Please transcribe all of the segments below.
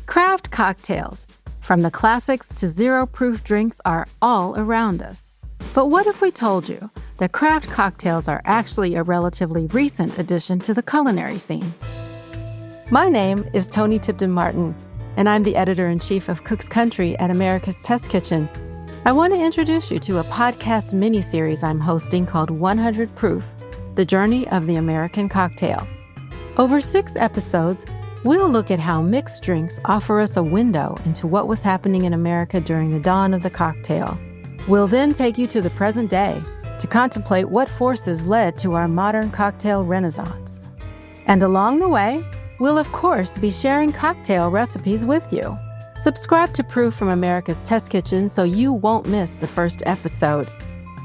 Craft cocktails, from the classics to zero-proof drinks, are all around us. But what if we told you that craft cocktails are actually a relatively recent addition to the culinary scene? My name is Toni Tipton Martin, and I'm the editor-in-chief of Cook's Country at America's Test Kitchen. I want to introduce you to a podcast mini-series I'm hosting called 100 Proof, The Journey of the American Cocktail. Over 6 episodes, we'll look at how mixed drinks offer us a window into what was happening in America during the dawn of the cocktail. We'll then take you to the present day to contemplate what forces led to our modern cocktail renaissance. And along the way, we'll of course be sharing cocktail recipes with you. Subscribe to Proof from America's Test Kitchen so you won't miss the first episode.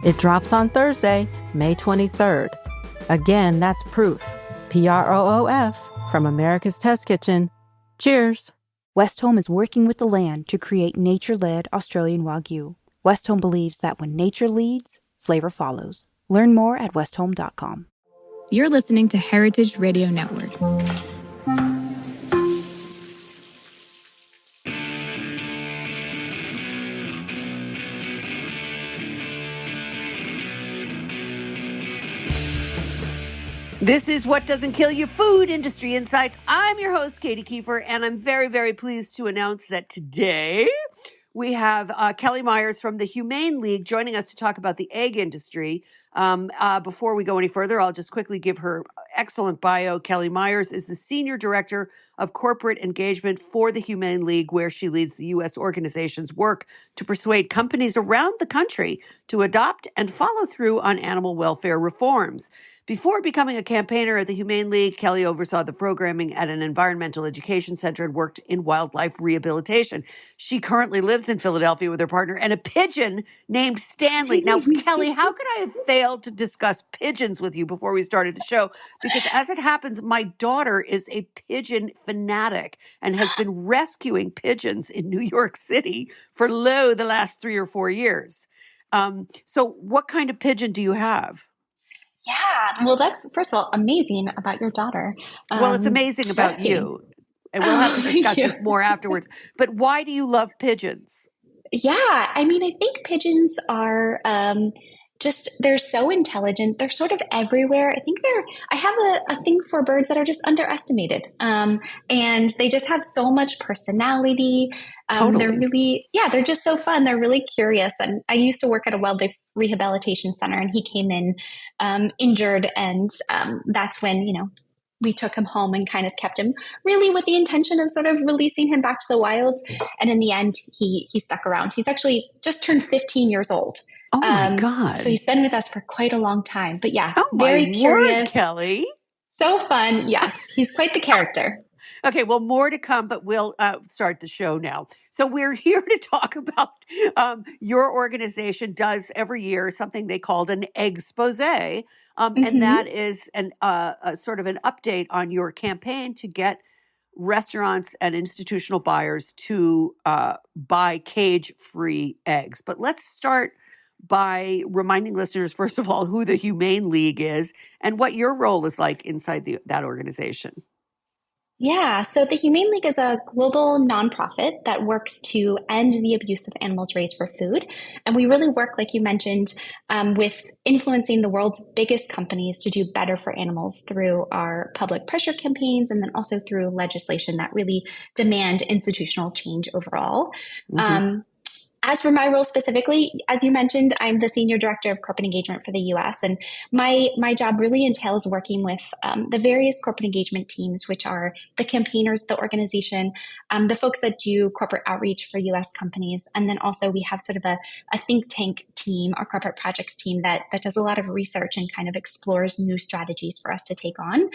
It drops on Thursday, May 23rd. Again, that's Proof, Proof, from America's Test Kitchen. Cheers. Westholme is working with the land to create nature-led Australian Wagyu. Westholme believes that when nature leads, flavor follows. Learn more at westholme.com. You're listening to Heritage Radio Network. This is What Doesn't Kill You, Food Industry Insights. I'm your host, Katie Kiefer, and I'm very, very pleased to announce that today we have Kelly Myers from the Humane League joining us to talk about the egg industry. Before we go any further, I'll just quickly give her excellent bio. Kelly Myers is the Senior Director of Corporate Engagement for the Humane League, where she leads the U.S. organization's work to persuade companies around the country to adopt and follow through on animal welfare reforms. Before becoming a campaigner at the Humane League, Kelly oversaw the programming at an environmental education center and worked in wildlife rehabilitation. She currently lives in Philadelphia with her partner and a pigeon named Stanley. Now, Kelly, how could I have failed to discuss pigeons with you before we started the show? Because as it happens, my daughter is a pigeon fanatic and has been rescuing pigeons in New York City for the last 3 or 4 years. So what kind of pigeon do you have? Yeah, well, that's, first of all, amazing about your daughter. Well, it's amazing about you. And we'll have to discuss this more afterwards. But why do you love pigeons? Yeah, I mean, I think pigeons are they're so intelligent. They're sort of everywhere. I have a thing for birds that are just underestimated. And they just have so much personality. Totally. They're just so fun. They're really curious. And I used to work at a wildlife rehabilitation center, and he came in injured. And that's when, we took him home and kind of kept him really with the intention of sort of releasing him back to the wild. And in the end, he stuck around. He's actually just turned 15 years old. Oh my God. So he's been with us for quite a long time. But yeah, very curious. Kelly. So fun. Yes, he's quite the character. Okay, well, more to come, but we'll start the show now. So we're here to talk about your organization does every year something they called an expose, and that is a sort of an update on your campaign to get restaurants and institutional buyers to buy cage-free eggs. But let's start by reminding listeners, first of all, who the Humane League is and what your role is like inside that organization. Yeah, so the Humane League is a global nonprofit that works to end the abuse of animals raised for food. And we really work, like you mentioned, with influencing the world's biggest companies to do better for animals through our public pressure campaigns and then also through legislation that really demand institutional change overall. As for my role specifically, as you mentioned, I'm the Senior Director of Corporate Engagement for the U.S. And my job really entails working with the various corporate engagement teams, which are the campaigners, the organization, the folks that do corporate outreach for U.S. companies. And then also we have sort of a think tank team, our corporate projects team that does a lot of research and kind of explores new strategies for us to take on.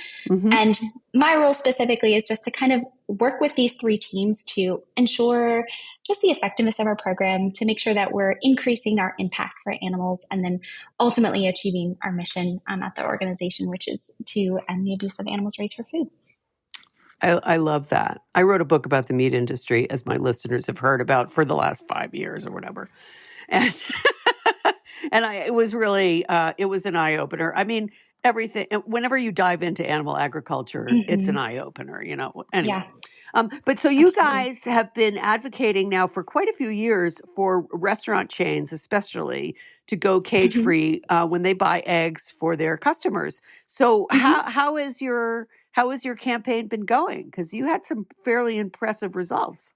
And my role specifically is just to kind of work with these 3 teams to ensure just the effectiveness of our program, to make sure that we're increasing our impact for animals and then ultimately achieving our mission at the organization, which is to end the abuse of animals raised for food. I love that. I wrote a book about the meat industry, as my listeners have heard about, for the last 5 years or whatever. And it was really, it was an eye-opener. I mean, everything, whenever you dive into animal agriculture, it's an eye-opener, Anyway. Yeah. But so you Absolutely. guys have been advocating now for quite a few years for restaurant chains, especially, to go cage Mhm. free when they buy eggs for their customers. So Mhm. how has your campaign been going? Because you had some fairly impressive results.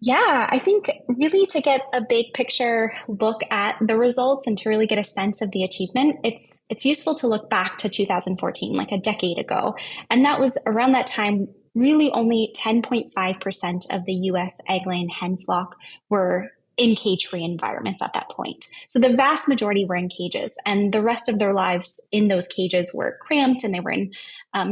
Yeah, I think really to get a big picture look at the results and to really get a sense of the achievement, it's useful to look back to 2014, like a decade ago. And that was around that time, really only 10.5% of the US egg-laying hen flock were in cage-free environments at that point. So the vast majority were in cages, and the rest of their lives in those cages were cramped, and they were in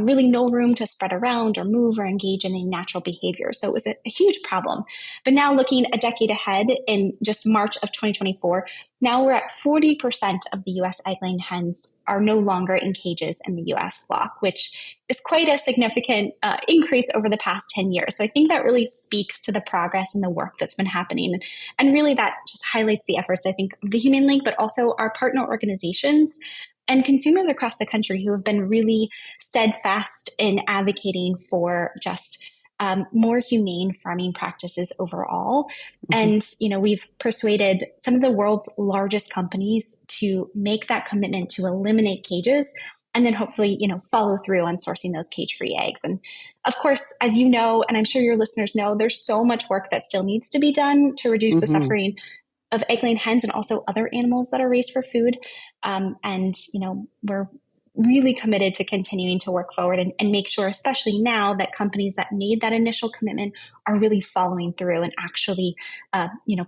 really no room to spread around or move or engage in any natural behavior. So it was a huge problem. But now, looking a decade ahead in just March of 2024, now we're at 40% of the US egg-laying hens are no longer in cages in the US flock, which is quite a significant increase over the past 10 years. So I think that really speaks to the progress and the work that's been happening. And really, that just highlights the efforts, I think, of the Humane League, but also our partner organizations and consumers across the country who have been really steadfast in advocating for just more humane farming practices overall. Mhm. And, we've persuaded some of the world's largest companies to make that commitment to eliminate cages and then hopefully, follow through on sourcing those cage-free eggs. And of course, as you know, and I'm sure your listeners know, there's so much work that still needs to be done to reduce the Mhm. suffering of egg-laying hens and also other animals that are raised for food. And, we're really committed to continuing to work forward and make sure, especially now, that companies that made that initial commitment are really following through and actually,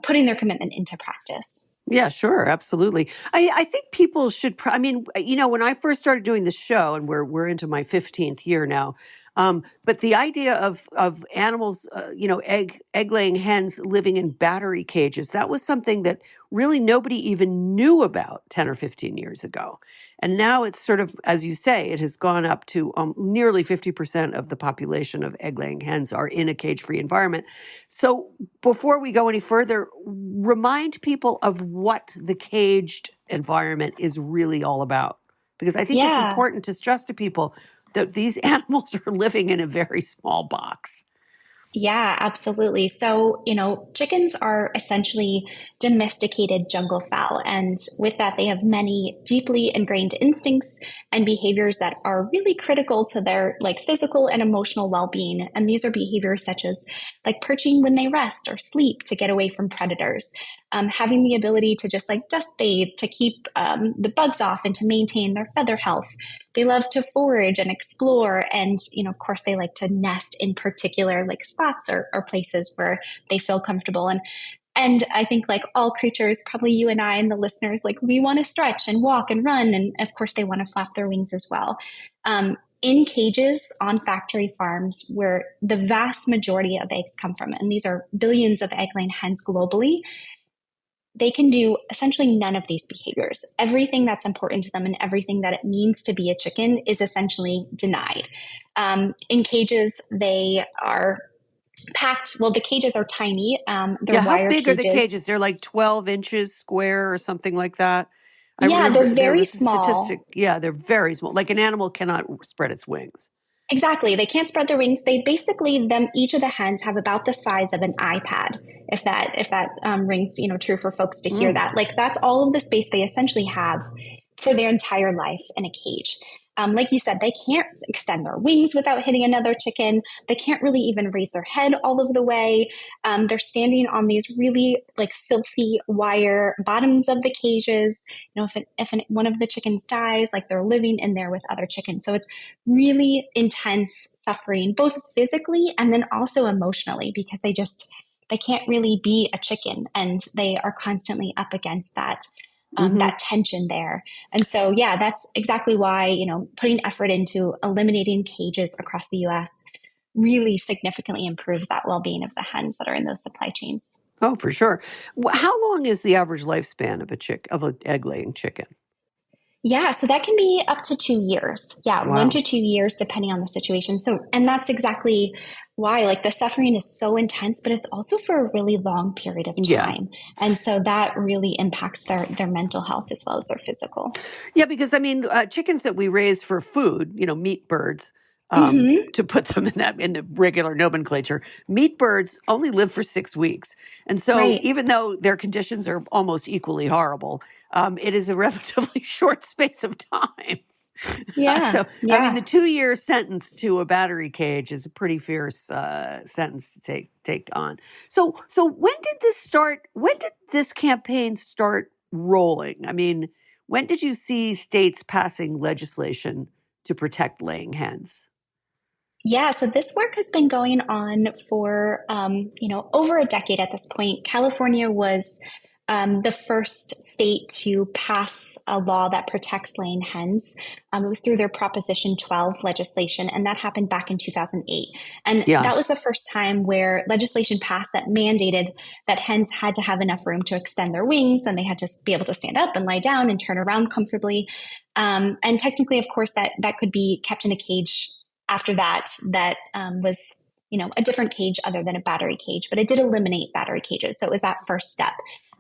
putting their commitment into practice. Yeah, sure, absolutely. I think people should. I mean, when I first started doing the show, and we're into my 15th year now, but the idea of animals, egg laying hens living in battery cages, that was something that really nobody even knew about 10 or 15 years ago. And now it's sort of, as you say, it has gone up to nearly 50% of the population of egg laying hens are in a cage free environment. So before we go any further, remind people of what the caged environment is really all about. Because I think it's Yeah. important to stress to people that these animals are living in a very small box. Yeah, absolutely. So, chickens are essentially domesticated jungle fowl. And with that, they have many deeply ingrained instincts and behaviors that are really critical to their like physical and emotional well-being. And these are behaviors such as like perching when they rest or sleep to get away from predators, having the ability to just like dust bathe to keep the bugs off and to maintain their feather health. They love to forage and explore. And, of course, they like to nest in particular like spots or places where they feel comfortable. And I think like all creatures, probably you and I and the listeners, like we want to stretch and walk and run. And of course, they want to flap their wings as well. In cages on factory farms where the vast majority of eggs come from, and these are billions of egg-laying hens globally, they can do essentially none of these behaviors. Everything that's important to them and everything that it means to be a chicken is essentially denied. In cages, they are packed. Well, the cages are tiny. They're Yeah, how wire big are the cages. cages? They're like 12 inches square or something like that. I Yeah, they're remember there very was a statistic. small. Yeah, they're very small. Like an animal cannot spread its wings. Exactly. They can't spread their wings. They basically each of the hens have about the size of an iPad. If that rings true for folks to hear Mm. that. Like that's all of the space they essentially have for their entire life in a cage. Like you said, they can't extend their wings without hitting another chicken. They can't really even raise their head all of the way. They're standing on these really like filthy wire bottoms of the cages. If one of the chickens dies, like they're living in there with other chickens. So it's really intense suffering, both physically and then also emotionally, because they can't really be a chicken and they are constantly up against Hmm. that tension there. And so, yeah, that's exactly why, putting effort into eliminating cages across the US really significantly improves that well-being of the hens that are in those supply chains. Oh, for sure. How long is the average lifespan of an egg laying chicken? Yeah, so that can be up to 2 years. Yeah, one Wow. to 2 years, depending on the situation. So, and that's exactly why, like, the suffering is so intense, but it's also for a really long period of Yeah. time. And so that really impacts their mental health as well as their physical. Yeah, because I mean, chickens that we raise for food, meat birds, Mm-hmm. to put them in the regular nomenclature. Meat birds only live for 6 weeks, and so Right. even though their conditions are almost equally horrible, it is a relatively short space of time. Yeah. So, I mean, Yeah. the 2-year sentence to a battery cage is a pretty fierce sentence to take on. So when did this start? When did this campaign start rolling? I mean, when did you see states passing legislation to protect laying hens? Yeah, so this work has been going on for over a decade at this point. California was the first state to pass a law that protects laying hens. It was through their Proposition 12 legislation, and that happened back in 2008. And Yeah. that was the first time where legislation passed that mandated that hens had to have enough room to extend their wings, and they had to be able to stand up and lie down and turn around comfortably. And technically, of course, that could be kept in a cage after that was a different cage other than a battery cage, but it did eliminate battery cages. So it was that first step.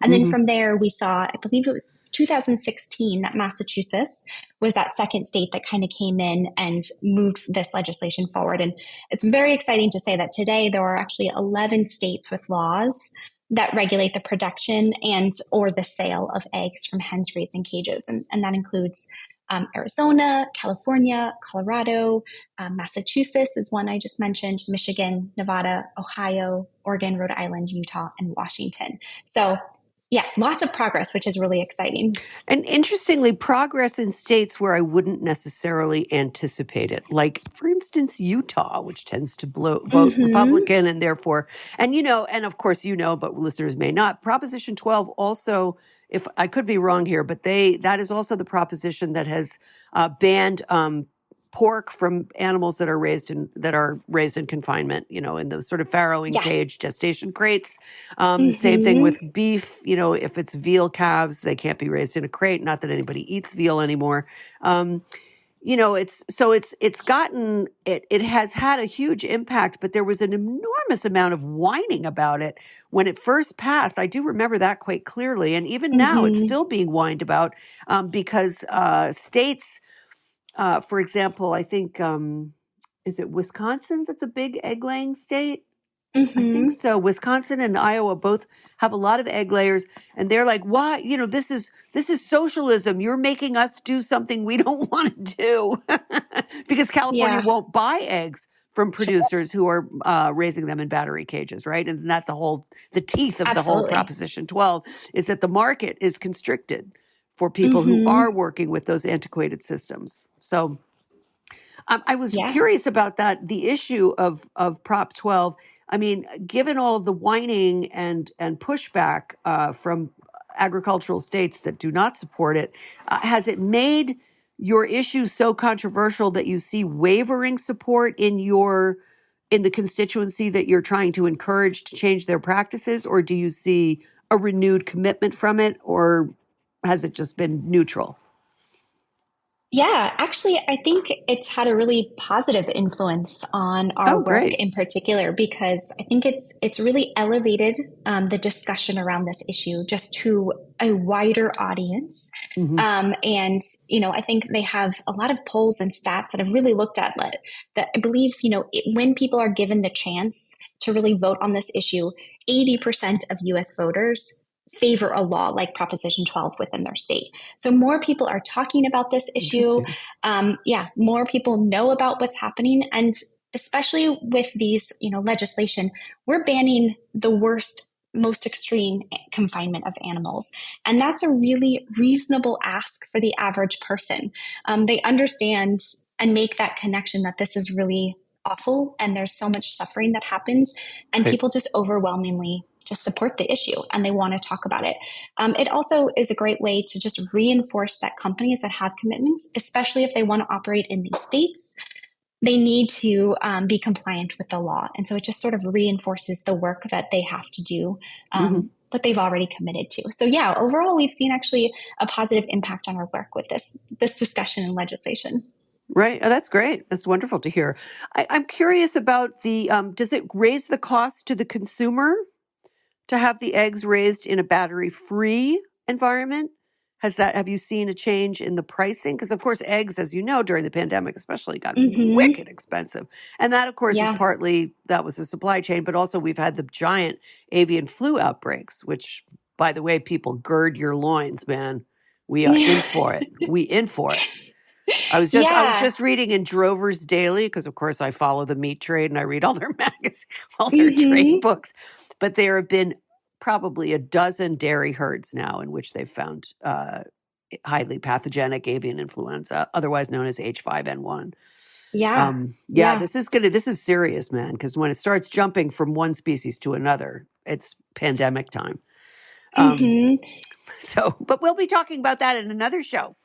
And then Mhm. from there, we saw, I believe it was 2016, that Massachusetts was that second state that kind of came in and moved this legislation forward. And it's very exciting to say that today there are actually 11 states with laws that regulate the production and or the sale of eggs from hens raised in cages. And that includes Arizona, California, Colorado, Massachusetts is one I just mentioned, Michigan, Nevada, Ohio, Oregon, Rhode Island, Utah, and Washington. So yeah, lots of progress, which is really exciting. And interestingly, progress in states where I wouldn't necessarily anticipate it, like, for instance, Utah, which tends to vote Mm-hmm. Republican, and therefore, and of course, but listeners may not. Proposition 12 also, if I could be wrong here, but that is also the proposition that has banned pork from animals that are raised in confinement, in those sort of farrowing Yes. cage gestation crates. Mm-hmm. Same thing with beef. If it's veal calves, they can't be raised in a crate. Not that anybody eats veal anymore. It has had a huge impact, but there was an enormous amount of whining about it when it first passed. I do remember that quite clearly, and even now it's Mm-hmm. still being whined about because states. For example, I think, is it Wisconsin that's a big egg laying state? I Mm-hmm. think so. Wisconsin and Iowa both have a lot of egg layers, and they're like, "Why? This is socialism. You're making us do something we don't want to do," because California Yeah. won't buy eggs from Sure. producers who are raising them in battery cages, right? And that's the teeth of the whole Absolutely. Proposition 12 is that the market is constricted for people who Mm-hmm. are working with those antiquated systems. So I was Yeah. curious about that, the issue of Prop 12. I mean, given all of the whining and pushback from agricultural states that do not support it, has it made your issue so controversial that you see wavering support in the constituency that you're trying to encourage to change their practices, or do you see a renewed commitment from it, or has it just been neutral? Yeah, actually, I think it's had a really positive influence on our Oh, work great. in particular because I think it's really elevated the discussion around this issue just to a wider audience. Mhm. And I think they have a lot of polls and stats that have really looked at that. I believe when people are given the chance to really vote on this issue, 80% of U.S. voters favor a law like Proposition 12 within their state. So more people are talking about this issue. Interesting. More people know about what's happening. And especially with these, legislation, we're banning the worst, most extreme confinement of animals. And that's a really reasonable ask for the average person. They understand and make that connection that this is really awful and there's so much suffering that happens. And Right. people just overwhelmingly just support the issue and they want to talk about it. It also is a great way to just reinforce that companies that have commitments, especially if they want to operate in these states, they need to be compliant with the law. And so it just sort of reinforces the work that they have to do, Mhm. what they've already committed to. So yeah, overall, we've seen actually a positive impact on our work with this discussion and legislation. Right. Oh, that's great. That's wonderful to hear. I'm curious about does it raise the cost to the consumer to have the eggs raised in a battery-free environment? Have you seen a change in the pricing? Because of course, eggs, as you know, during the pandemic especially, got Mm-hmm. wicked expensive. And that, of course, is Yeah. partly, that was the supply chain, but also we've had the giant avian flu outbreaks, which, by the way, people gird your loins, man. We are in for it. We in for it. I was Yeah. just reading in Drover's Daily, because of course I follow the meat trade and I read all their magazines, all their Mm-hmm. trade books. But there have been probably a dozen dairy herds now in which they've found highly pathogenic avian influenza, otherwise known as H5N1. Yeah. Yeah, this is serious, man, because when it starts jumping from one species to another, it's pandemic time. Mm-hmm. So, but we'll be talking about that in another show.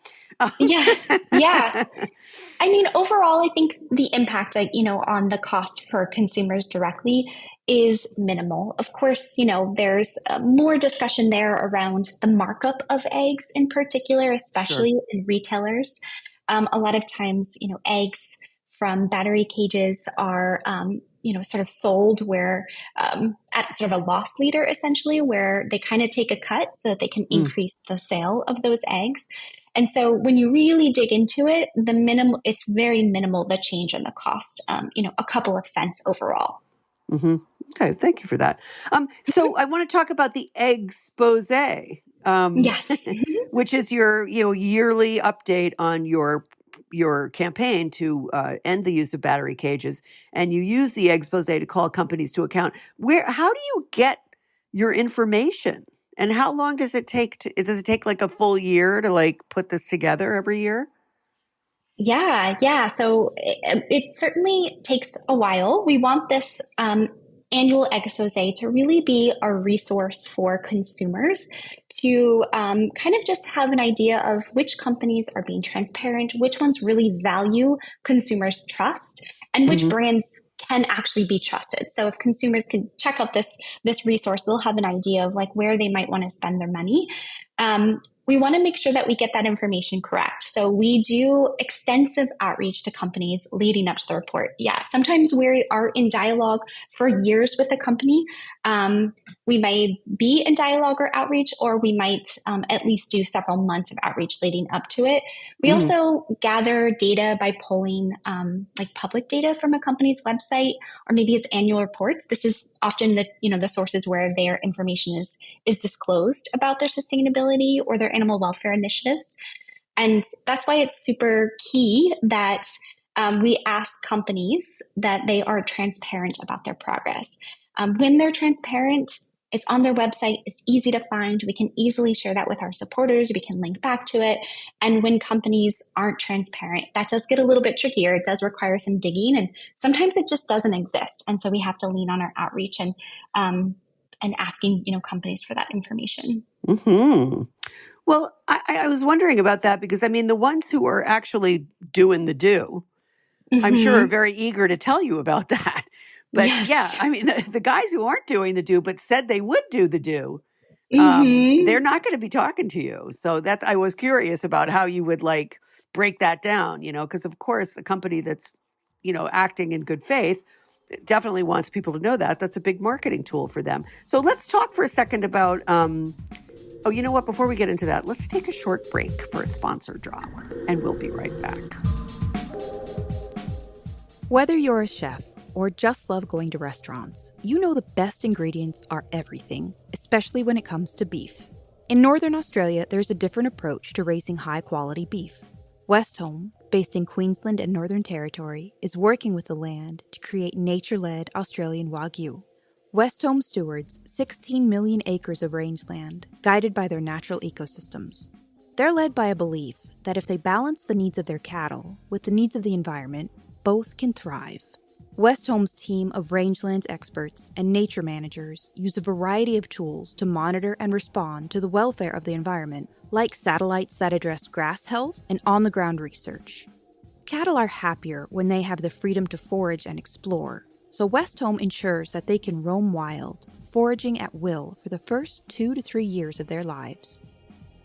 Yeah. Yeah. I mean, overall, I think the impact, on the cost for consumers directly is minimal. Of course, there's more discussion there around the markup of eggs in particular, especially in retailers. A lot of times, eggs from battery cages are, sort of sold where at sort of a loss leader, essentially, where they kind of take a cut so that they can increase the sale of those eggs. And so when you really dig into it, it's very minimal, the change in the cost, a couple of cents overall. Mm-hmm. Okay, thank you for that. So I want to talk about the Eggsposé, Yes. which is your yearly update on your campaign to end the use of battery cages, and you use the Eggsposé to call companies to account. How do you get your information, and how long does it take? Does it take like a full year to like put this together every year? Yeah. So it certainly takes a while. We want this annual Eggsposé to really be a resource for consumers to kind of just have an idea of which companies are being transparent, which ones really value consumers' trust, and which brands can actually be trusted. So if consumers can check out this resource, they'll have an idea of like where they might want to spend their money. We want to make sure that we get that information correct. So we do extensive outreach to companies leading up to the report. Yeah, sometimes we are in dialogue for years with a company. We may be in dialogue or outreach, or we might at least do several months of outreach leading up to it. We also gather data by pulling like public data from a company's website, or maybe its annual reports. This is often the sources where their information is disclosed about their sustainability or their animal welfare initiatives. And that's why it's super key that we ask companies that they are transparent about their progress. When they're transparent, it's on their website, it's easy to find. We can easily share that with our supporters. We can link back to it. And when companies aren't transparent, that does get a little bit trickier. It does require some digging, and sometimes it just doesn't exist. And so we have to lean on our outreach and asking, companies for that information. Mm-hmm. Well, I was wondering about that because, I mean, the ones who are actually doing the do, I'm sure are very eager to tell you about that. But yeah, I mean, the guys who aren't doing the do but said they would do the do, they're not going to be talking to you. So I was curious about how you would like break that down, because of course a company that's, acting in good faith definitely wants people to know that. That's a big marketing tool for them. So let's talk for a second about, oh, you know what? Before we get into that, let's take a short break for a sponsor drop, and we'll be right back. Whether you're a chef or just love going to restaurants, you know the best ingredients are everything, especially when it comes to beef. In Northern Australia, there's a different approach to raising high-quality beef. Westholme, based in Queensland and Northern Territory, is working with the land to create nature-led Australian Wagyu. Westholme stewards 16 million acres of rangeland, guided by their natural ecosystems. They're led by a belief that if they balance the needs of their cattle with the needs of the environment, both can thrive. Westholme's team of rangeland experts and nature managers use a variety of tools to monitor and respond to the welfare of the environment, like satellites that address grass health and on-the-ground research. Cattle are happier when they have the freedom to forage and explore, so Westholme ensures that they can roam wild, foraging at will for the first 2 to 3 years of their lives.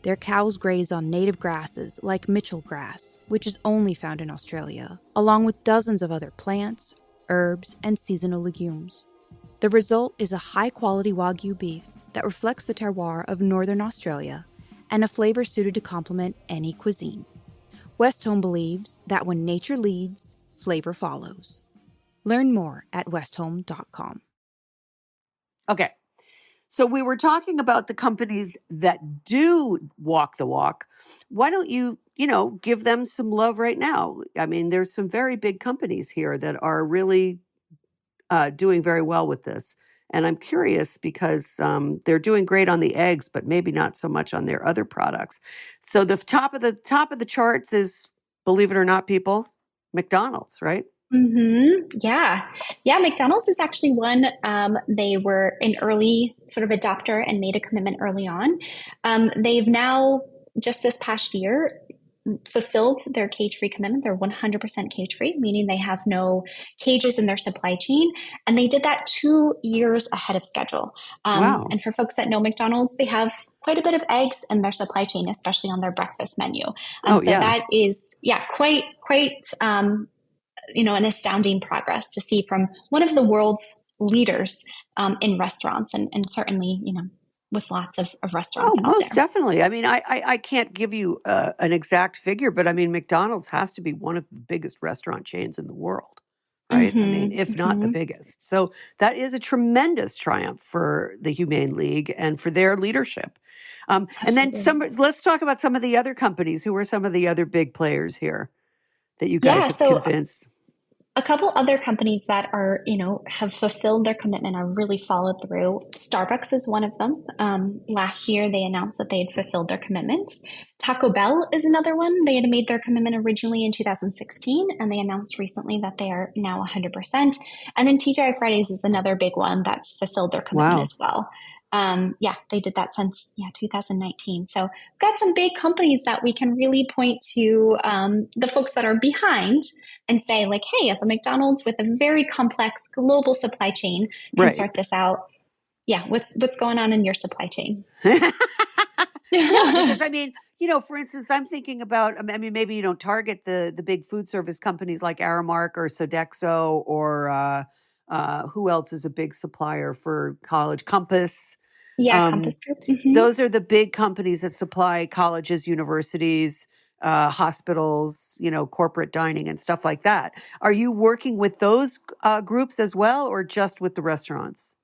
Their cows graze on native grasses like Mitchell grass, which is only found in Australia, along with dozens of other plants, herbs, and seasonal legumes. The result is a high-quality Wagyu beef that reflects the terroir of Northern Australia and a flavor suited to complement any cuisine. West Home believes that when nature leads, flavor follows. Learn more at westhome.com. Okay. So we were talking about the companies that do walk the walk. Why don't you, give them some love right now? I mean, there's some very big companies here that are really doing very well with this. And I'm curious because they're doing great on the eggs, but maybe not so much on their other products. So the top of the charts is, believe it or not, people, McDonald's, right? Yeah. Yeah. McDonald's is actually one. They were an early sort of adopter and made a commitment early on. They've now, just this past year, fulfilled their cage-free commitment. They're 100% cage-free, meaning they have no cages in their supply chain. And they did that 2 years ahead of schedule. Wow. And for folks that know McDonald's, they have quite a bit of eggs in their supply chain, especially on their breakfast menu. Oh, So yeah. that is, quite an astounding progress to see from one of the world's leaders in restaurants, and certainly, with lots of Oh, restaurants out most there. definitely. I mean, I can't give you an exact figure, but I mean, McDonald's has to be one of the biggest restaurant chains in the world, right? I mean, if not the biggest. So that is a tremendous triumph for the Humane League and for their leadership. And then Absolutely. let's talk about some of the other companies. Who are some of the other big players here that you guys Yeah, have so convinced? a couple other companies that are, have fulfilled their commitment or really followed through. Starbucks is one of them. Last year, they announced that they had fulfilled their commitment. Taco Bell is another one. They had made their commitment originally in 2016, and they announced recently that they are now 100%. And then TGI Fridays is another big one that's fulfilled their commitment Wow. as well. They did that since 2019. So we've got some big companies that we can really point to, the folks that are behind and say, like, hey, if a McDonald's with a very complex global supply chain can Right. sort this out, what's going on in your supply chain? Yeah, because I mean, for instance, I'm thinking about, I mean, maybe you don't target the big food service companies like Aramark or Sodexo or who else is a big supplier for college? Compass. Yeah, Um, Compass Group. those are the big companies that supply colleges, universities, hospitals, corporate dining and stuff like that. Are you working with those groups as well, or just with the restaurants?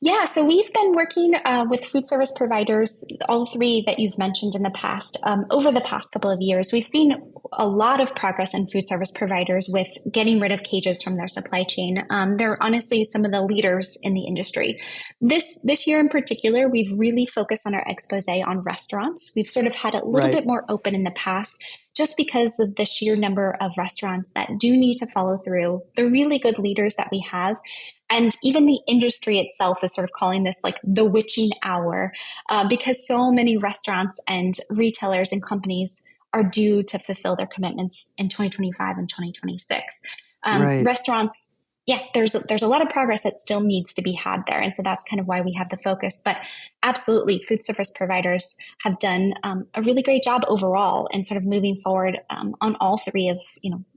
Yeah, so we've been working with food service providers, all three that you've mentioned in the past, over the past couple of years. We've seen a lot of progress in food service providers with getting rid of cages from their supply chain. They're honestly some of the leaders in the industry. This year in particular, we've really focused on our expose on restaurants. We've sort of had a little Right. bit more open in the past, just because of the sheer number of restaurants that do need to follow through, the really good leaders that we have. And even the industry itself is sort of calling this like the witching hour, because so many restaurants and retailers and companies are due to fulfill their commitments in 2025 and 2026. Right. Restaurants, there's a lot of progress that still needs to be had there. And so that's kind of why we have the focus. But absolutely, food service providers have done a really great job overall and sort of moving forward on all three of,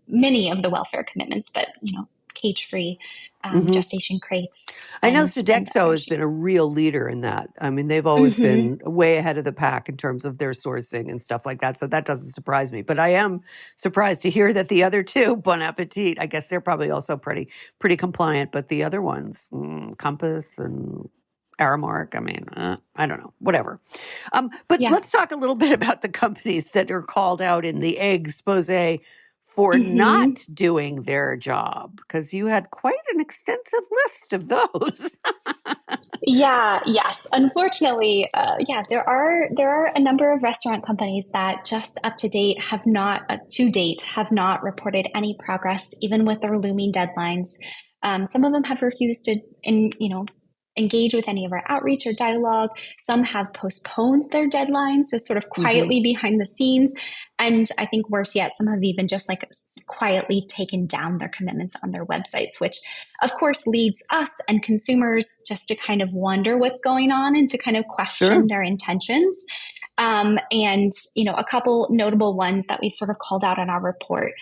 many of the welfare commitments, but, cage-free, Mhm. gestation crates. I know and Sodexo other has been a issues. real leader in that. I mean, they've always been way ahead of the pack in terms of their sourcing and stuff like that. So that doesn't surprise me. But I am surprised to hear that the other two, Bon Appetit, I guess they're probably also pretty compliant. But the other ones, Compass and Aramark, I mean, I don't know, whatever. But Yeah. let's talk a little bit about the companies that are called out in the expose for Mhm. not doing their job, because you had quite an extensive list of those. Yes. Unfortunately, there are a number of restaurant companies that just up to date have not, reported any progress, even with their looming deadlines. Some of them have refused to, engage with any of our outreach or dialogue. Some have postponed their deadlines, just sort of Mhm. quietly behind the scenes. And I think worse yet, some have even just like quietly taken down their commitments on their websites, which of course leads us and consumers just to kind of wonder what's going on and to kind of question Sure. their intentions. And a couple notable ones that we've sort of called out on our report,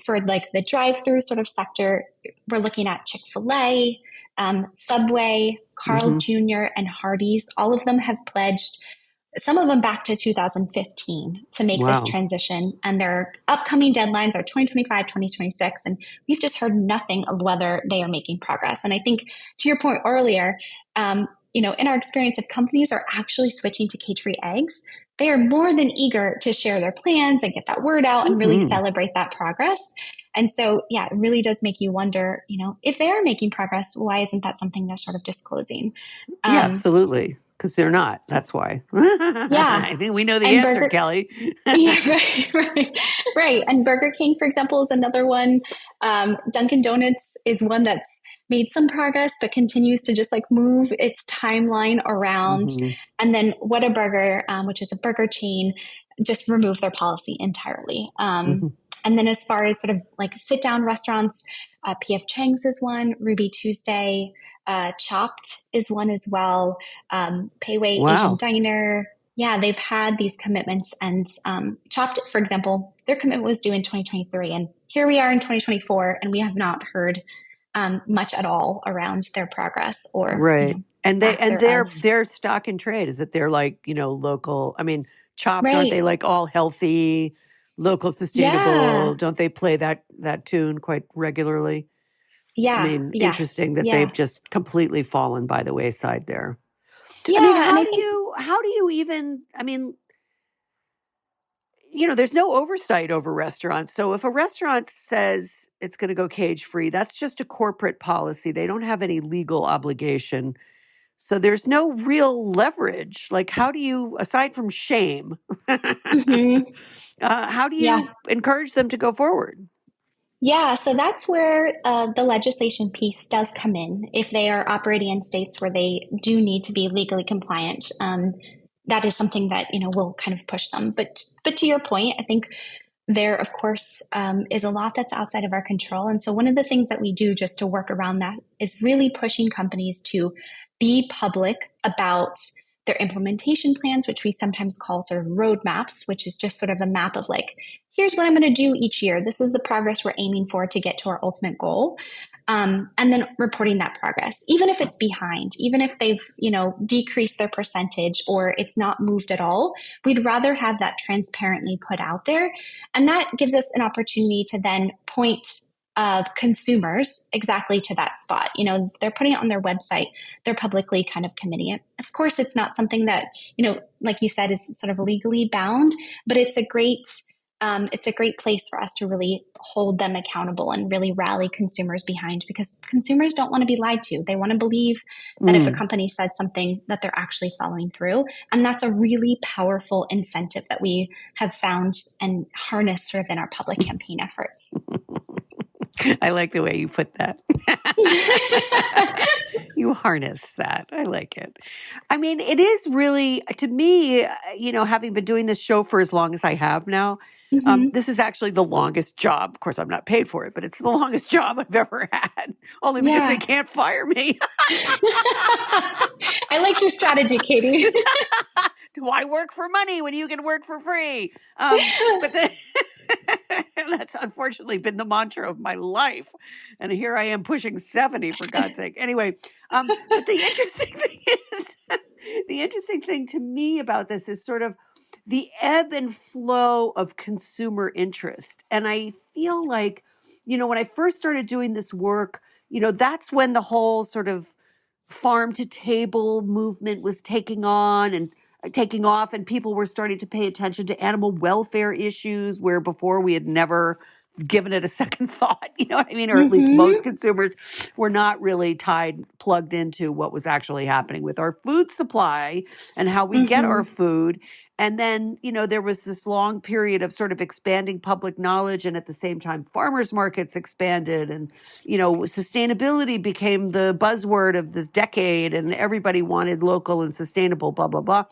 for like the drive-through sort of sector, we're looking at Chick-fil-A, Subway, Carl's Mhm. Jr., and Hardee's. All of them have pledged some of them back to 2015 to make this Wow. transition. And their upcoming deadlines are 2025, 2026. And we've just heard nothing of whether they are making progress. And I think to your point earlier, in our experience, if companies are actually switching to cage-free eggs, they are more than eager to share their plans and get that word out and really celebrate that progress. And so, yeah, it really does make you wonder, if they are making progress, why isn't that something they're sort of disclosing? Yeah, absolutely. Because they're not. That's why. Yeah. I think we know the answer, Kelly. Yeah, right. And Burger King, for example, is another one. Dunkin' Donuts is one that's made some progress, but continues to just move its timeline around. And then Whataburger, which is a burger chain, just removed their policy entirely. And then as far as sort of sit down restaurants, P.F. Chang's is one, Ruby Tuesday, Chopped is one as well. Payway Asian Diner. Yeah, they've had these commitments, and Chopped, for example, their commitment was due in 2023, and here we are in 2024, and we have not heard much at all around their progress or right. And their stock in trade is that they're local. I mean, Chopped, aren't they all healthy, local, sustainable? Yeah. Don't they play that tune quite regularly? Yeah. I mean, interesting that they've just completely fallen by the wayside there. Yeah. I mean, how do you even, there's no oversight over restaurants. So if a restaurant says it's going to go cage free, that's just a corporate policy. They don't have any legal obligation. So there's no real leverage. How do you, aside from shame, how do you encourage them to go forward? Yeah, so that's where the legislation piece does come in. If they are operating in states where they do need to be legally compliant, that is something that will kind of push them. But to your point, I think there, of course, is a lot that's outside of our control. And so one of the things that we do just to work around that is really pushing companies to be public about their implementation plans, which we sometimes call sort of roadmaps, which is just sort of a map of here's what I'm going to do each year. This is the progress we're aiming for to get to our ultimate goal. And then reporting that progress, even if it's behind, even if they've, decreased their percentage or it's not moved at all, we'd rather have that transparently put out there. And that gives us an opportunity to then point consumers exactly to that spot. They're putting it on their website, they're publicly kind of committing it. Of course, it's not something that, like you said, is sort of legally bound, but it's a great place for us to really hold them accountable and really rally consumers behind, because consumers don't want to be lied to. They want to believe that if a company says something, that they're actually following through. And that's a really powerful incentive that we have found and harnessed sort of in our public campaign efforts. I like the way you put that. You harness that. I like it. I mean, it is really, to me, having been doing this show for as long as I have now, this is actually the longest job. Of course, I'm not paid for it, but it's the longest job I've ever had. Only because they can't fire me. I like your strategy, Katie. Why work for money when you can work for free? But that's unfortunately been the mantra of my life. And here I am pushing 70, for God's sake. Anyway, but the interesting thing to me about this is sort of the ebb and flow of consumer interest. And I feel like, when I first started doing this work, that's when the whole sort of farm to table movement was taking off, and people were starting to pay attention to animal welfare issues where before we had never given it a second thought, you know what I mean? Or at least most consumers were not really plugged into what was actually happening with our food supply and how we get our food. And then, there was this long period of sort of expanding public knowledge, and at the same time, farmers markets expanded, and, sustainability became the buzzword of this decade, and everybody wanted local and sustainable, blah, blah, blah.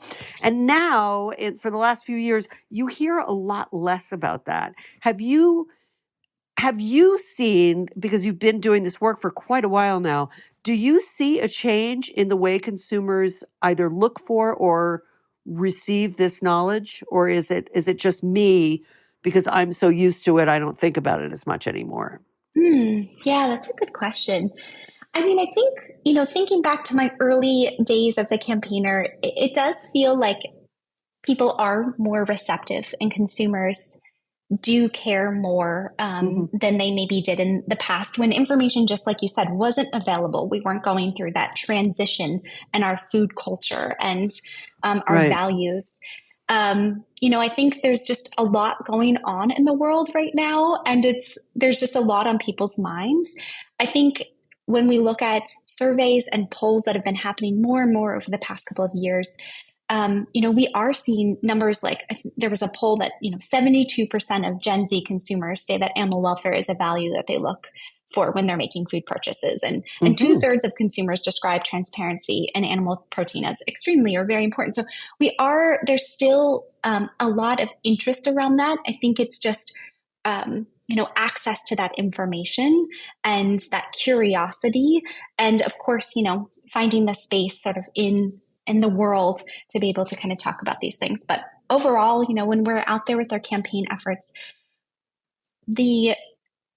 And now, for the last few years, you hear a lot less about that. Have you seen, because you've been doing this work for quite a while now, do you see a change in the way consumers either look for or receive this knowledge? Or is it just me, because I'm so used to it, I don't think about it as much anymore? Yeah, that's a good question. I mean, I think, thinking back to my early days as a campaigner, it does feel like people are more receptive and consumers do care more than they maybe did in the past when information, just like you said, wasn't available. We weren't going through that transition in our food culture and our Right. values. I think there's just a lot going on in the world right now, and there's just a lot on people's minds. I think when we look at surveys and polls that have been happening more and more over the past couple of years, we are seeing numbers like there was a poll that 72% of Gen Z consumers say that animal welfare is a value that they look for when they're making food purchases, and 2/3 of consumers describe transparency and animal protein as extremely or very important. So there's still a lot of interest around that. I think it's just access to that information and that curiosity, and of course finding the space sort of in the world to be able to kind of talk about these things. But overall, when we're out there with our campaign efforts, the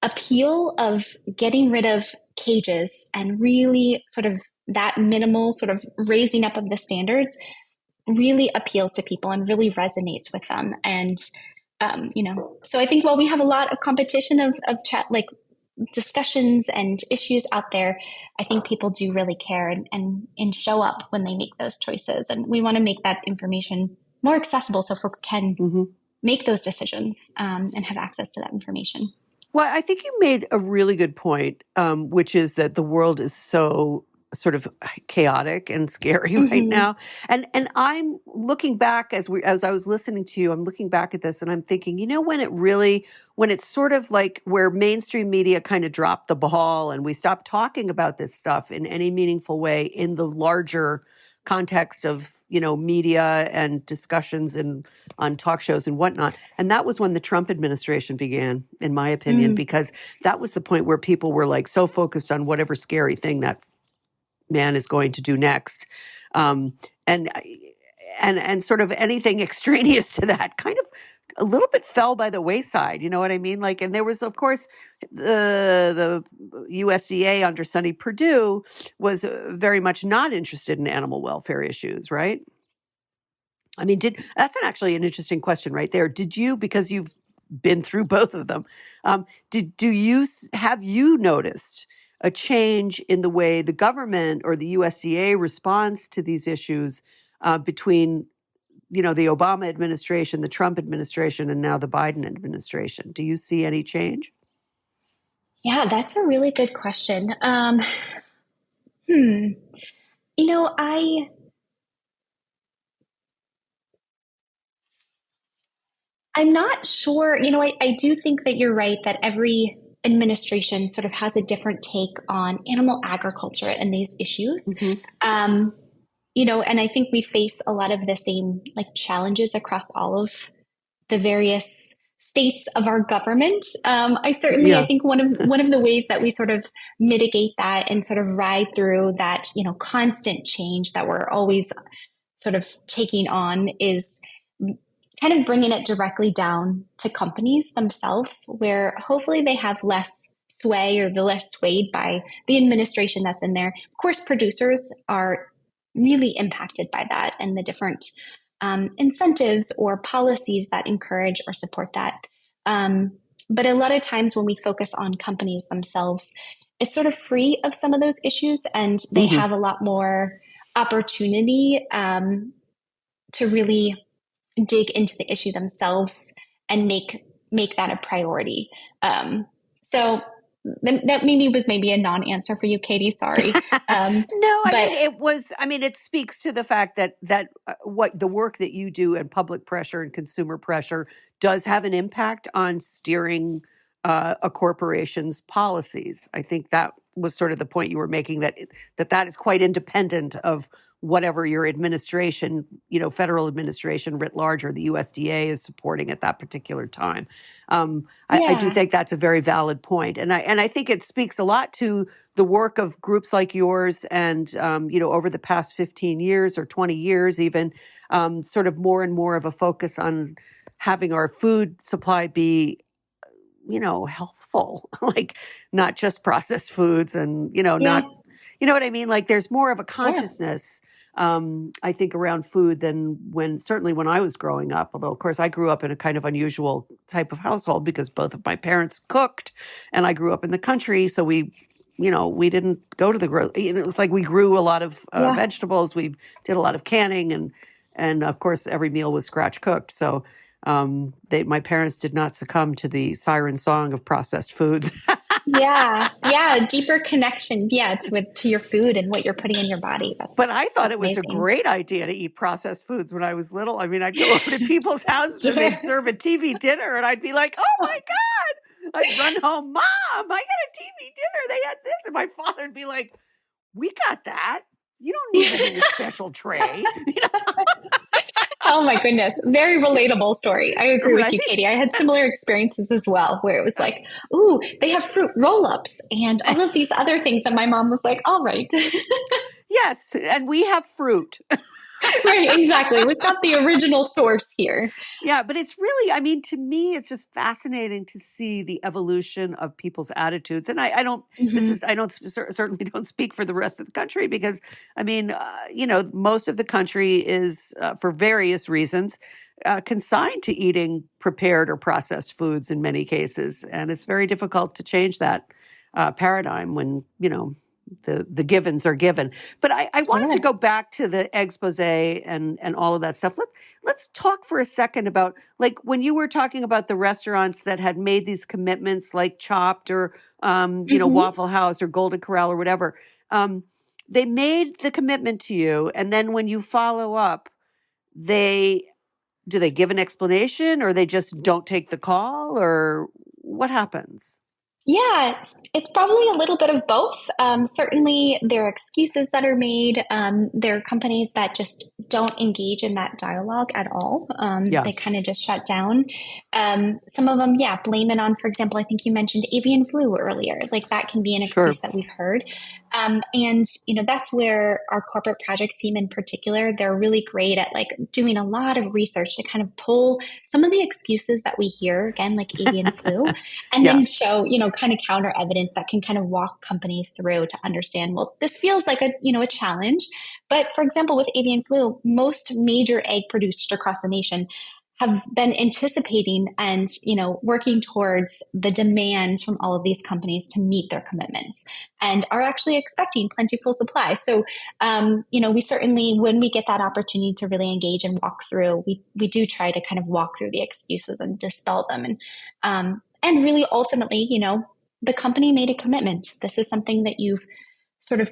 appeal of getting rid of cages and really sort of that minimal sort of raising up of the standards really appeals to people and really resonates with them. And, so I think while we have a lot of competition of chat, like discussions and issues out there, I think people do really care and show up when they make those choices. And we want to make that information more accessible so folks can make those decisions and have access to that information. Well, I think you made a really good point, which is that the world is so sort of chaotic and scary right now. And I'm looking back as I was listening to you, I'm looking back at this and I'm thinking, when it's sort of like where mainstream media kind of dropped the ball and we stopped talking about this stuff in any meaningful way in the larger context of media and discussions and on talk shows and whatnot. And that was when the Trump administration began, in my opinion, because that was the point where people were like so focused on whatever scary thing that man is going to do next. And sort of anything extraneous to that kind of a little bit fell by the wayside. You know what I mean? Like, and there was, of course, the USDA under Sonny Perdue was very much not interested in animal welfare issues, right? I mean, that's actually an interesting question right there. Did you, because you've been through both of them, have you noticed a change in the way the government or the USDA responds to these issues between the Obama administration, the Trump administration, and now the Biden administration? Do you see any change? Yeah, that's a really good question. I'm not sure. I do think that you're right that every administration sort of has a different take on animal agriculture and these issues. And I think we face a lot of the same challenges across all of the various states of our government. I think one of the ways that we sort of mitigate that and sort of ride through that, constant change that we're always sort of taking on is kind of bringing it directly down to companies themselves, where hopefully they have less sway or they're less swayed by the administration that's in there. Of course, producers are really impacted by that and the different incentives or policies that encourage or support that. But a lot of times when we focus on companies themselves, it's sort of free of some of those issues and they have a lot more opportunity to really dig into the issue themselves and make that a priority. So that was maybe a non-answer for you, Katie. Sorry. No, it speaks to the fact that what the work that you do and public pressure and consumer pressure does have an impact on steering a corporation's policies. I think that was sort of the point you were making, that is quite independent of whatever your administration, federal administration writ large, or the USDA is supporting at that particular time. I do think that's a very valid point. And I think it speaks a lot to the work of groups like yours and, over the past 15 years or 20 years even, sort of more and more of a focus on having our food supply be, healthful, like not just processed foods and, not You know what I mean? Like there's more of a Yeah. consciousness, I think, around food than certainly when I was growing up. Although, of course, I grew up in a kind of unusual type of household because both of my parents cooked and I grew up in the country. So we didn't go to the grocery. It was like we grew a lot of Yeah. vegetables. We did a lot of canning and of course, every meal was scratch cooked. So my parents did not succumb to the siren song of processed foods. Yeah. Deeper connection. Yeah. To your food and what you're putting in your body. But I thought That's it was a amazing. great idea to eat processed foods when I was little. I mean, I'd go over to people's houses and they'd serve a TV dinner, and I'd be like, "Oh my God!" I'd run home, "Mom, I got a TV dinner. They had this," and my father'd be like, "We got that. You don't need it in a special tray." Oh my goodness. Very relatable story. I agree with you, Right? Katie. I had similar experiences as well, where it was like, ooh, they have fruit roll-ups and all of these other things. And my mom was like, all right. Yes, and we have fruit. Right, exactly. We've got the original source here. Yeah, but it's really, I mean, to me, it's just fascinating to see the evolution of people's attitudes. And I don't, this Mhm. is, I don't certainly don't speak for the rest of the country because, I mean, most of the country is, for various reasons, consigned to eating prepared or processed foods in many cases, and it's very difficult to change that paradigm when the givens are given. But I wanted to Yeah. go back to the expose and all of that stuff. Let's talk for a second about, like, when you were talking about the restaurants that had made these commitments, like Chopped or Mhm. Waffle House or Golden Corral or whatever. Um, they made the commitment to you, and then when you follow up, they do they give an explanation, or they just don't take the call, or what happens? Yeah, it's probably a little bit of both. Certainly, there are excuses that are made. There are companies that just don't engage in that dialogue at all. Yeah, They kind of just shut down. Some of them, yeah, blame it on, for example, I think you mentioned avian flu earlier. Like that can be an excuse sure. that we've heard. And that's where our corporate projects team in particular, they're really great at like doing a lot of research to kind of pull some of the excuses that we hear, again, like avian flu, and Yeah. then show kind of counter evidence that can kind of walk companies through to understand, well, this feels like a challenge. But for example, with avian flu, most major egg producers across the nation have been anticipating and working towards the demands from all of these companies to meet their commitments and are actually expecting plentiful supply. So we certainly, when we get that opportunity to really engage and walk through, we do try to kind of walk through the excuses and dispel them. And really, ultimately, the company made a commitment. This is something that you've sort of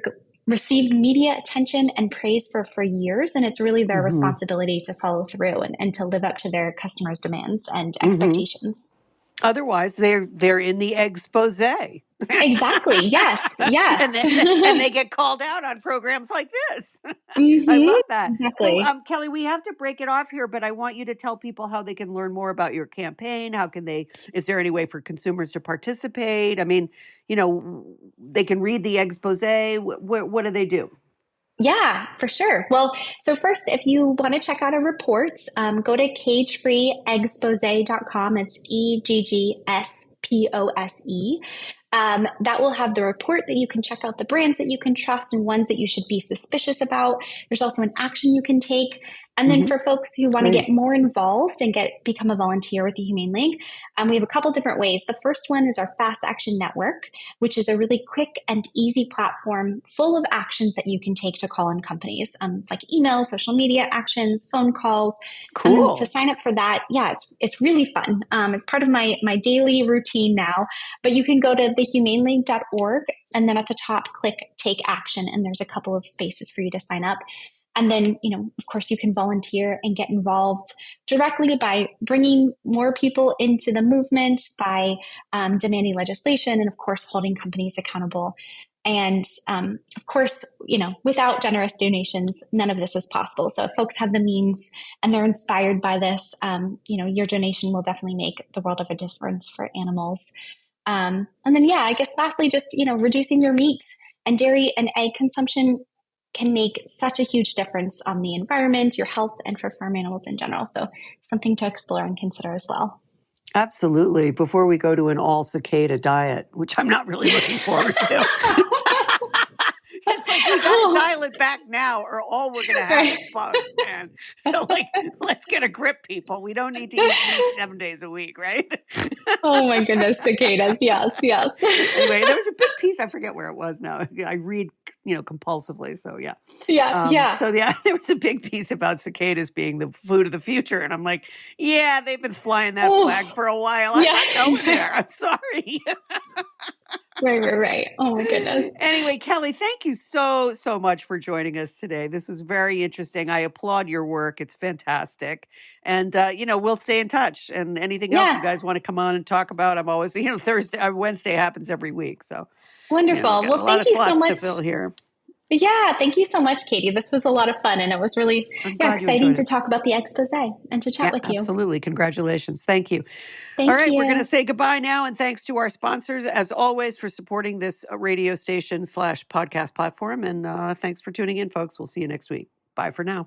received media attention and praise for years, and it's really their Hmm. responsibility to follow through and to live up to their customers' demands and Hmm. expectations. Otherwise, they're in the expose. Exactly. Yes. Yes. And they get called out on programs like this. I Hmm. love that. Well, Exactly. Kelly, we have to break it off here, but I want you to tell people how they can learn more about your campaign. Is there any way for consumers to participate? I mean, they can read the expose. What do they do? Yeah, for sure. Well, so first, if you want to check out our reports, go to cagefreeexpose.com. It's EGGSPOSE. That will have the report that you can check out the brands that you can trust and ones that you should be suspicious about. There's also an action you can take. And then Hmm. for folks who want to Great. get more involved and become a volunteer with the Humane League, we have a couple different ways. The first one is our Fast Action Network, which is a really quick and easy platform full of actions that you can take to call in companies. It's like email, social media actions, phone calls. And then to Cool. sign up for that, yeah, it's really fun. It's part of my daily routine now. But you can go to thehumaneleague.org and then at the top, click Take Action. And there's a couple of spaces for you to sign up. And then, of course, you can volunteer and get involved directly by bringing more people into the movement, by demanding legislation, and of course, holding companies accountable. And of course, without generous donations, none of this is possible. So if folks have the means and they're inspired by this, your donation will definitely make the world of a difference for animals. And then, yeah, I guess lastly, just, reducing your meat and dairy and egg consumption can make such a huge difference on the environment, your health, and for farm animals in general. So something to explore and consider as well. Absolutely. Before we go to an all cicada diet, which I'm not really looking forward to. It's we got to dial it back now, or all we're gonna have is bugs, man. So like, let's get a grip, people. We don't need to eat meat 7 days a week, right? Oh my goodness, cicadas. Yes, yes. Anyway, there was a big piece. I forget where it was now. I read, compulsively. So yeah. Yeah. So yeah, there was a big piece about cicadas being the food of the future, and I'm like, yeah, they've been flying that flag for a while. I'm not going there. I'm sorry. Right. Oh my goodness. Anyway, Kelly, thank you so much for joining us today. This was very interesting. I applaud your work. It's fantastic. And we'll stay in touch. And anything else you guys want to come on and talk about, I'm always, Wednesday happens every week. So wonderful. Well, thank you so much to fill here. Yeah, thank you so much, Katie. This was a lot of fun, and it was really exciting to talk about the expose and to chat with you. Absolutely. Congratulations. Thank you. Thank All right, you. we're going to say goodbye now, and thanks to our sponsors, as always, for supporting this radio station / podcast platform. And thanks for tuning in, folks. We'll see you next week. Bye for now.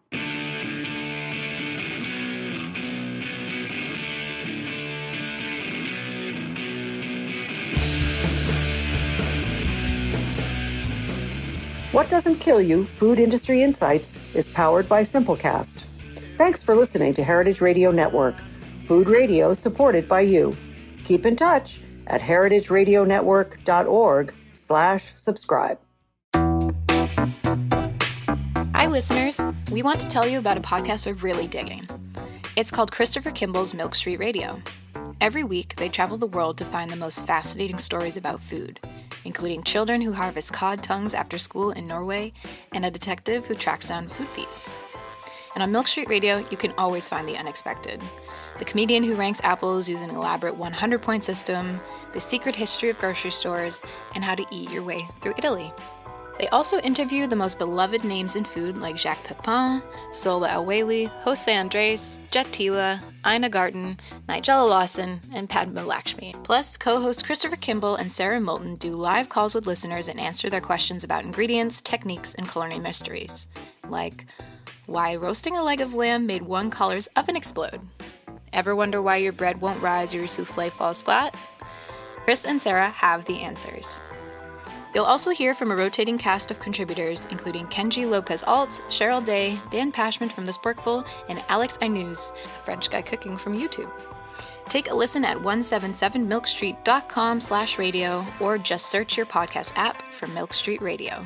What Doesn't Kill You, Food Industry Insights, is powered by Simplecast. Thanks for listening to Heritage Radio Network, food radio supported by you. Keep in touch at heritageradionetwork.org/subscribe. Hi, listeners. We want to tell you about a podcast we're really digging. It's called Christopher Kimball's Milk Street Radio. Every week, they travel the world to find the most fascinating stories about food, including children who harvest cod tongues after school in Norway and a detective who tracks down food thieves. And on Milk Street Radio, you can always find the unexpected. The comedian who ranks apples using an elaborate 100-point system, the secret history of grocery stores, and how to eat your way through Italy. They also interview the most beloved names in food like Jacques Pepin, Sola El-Waylly, Jose Andres, Jet Tila, Ina Garten, Nigella Lawson, and Padma Lakshmi. Plus, co-hosts Christopher Kimball and Sarah Moulton do live calls with listeners and answer their questions about ingredients, techniques, and culinary mysteries. Like, why roasting a leg of lamb made one caller's oven explode? Ever wonder why your bread won't rise or your souffle falls flat? Chris and Sarah have the answers. You'll also hear from a rotating cast of contributors, including Kenji Lopez-Alt, Cheryl Day, Dan Pashman from The Sporkful, and Alex Aynouz, a French guy cooking from YouTube. Take a listen at 177milkstreet.com/radio or just search your podcast app for Milk Street Radio.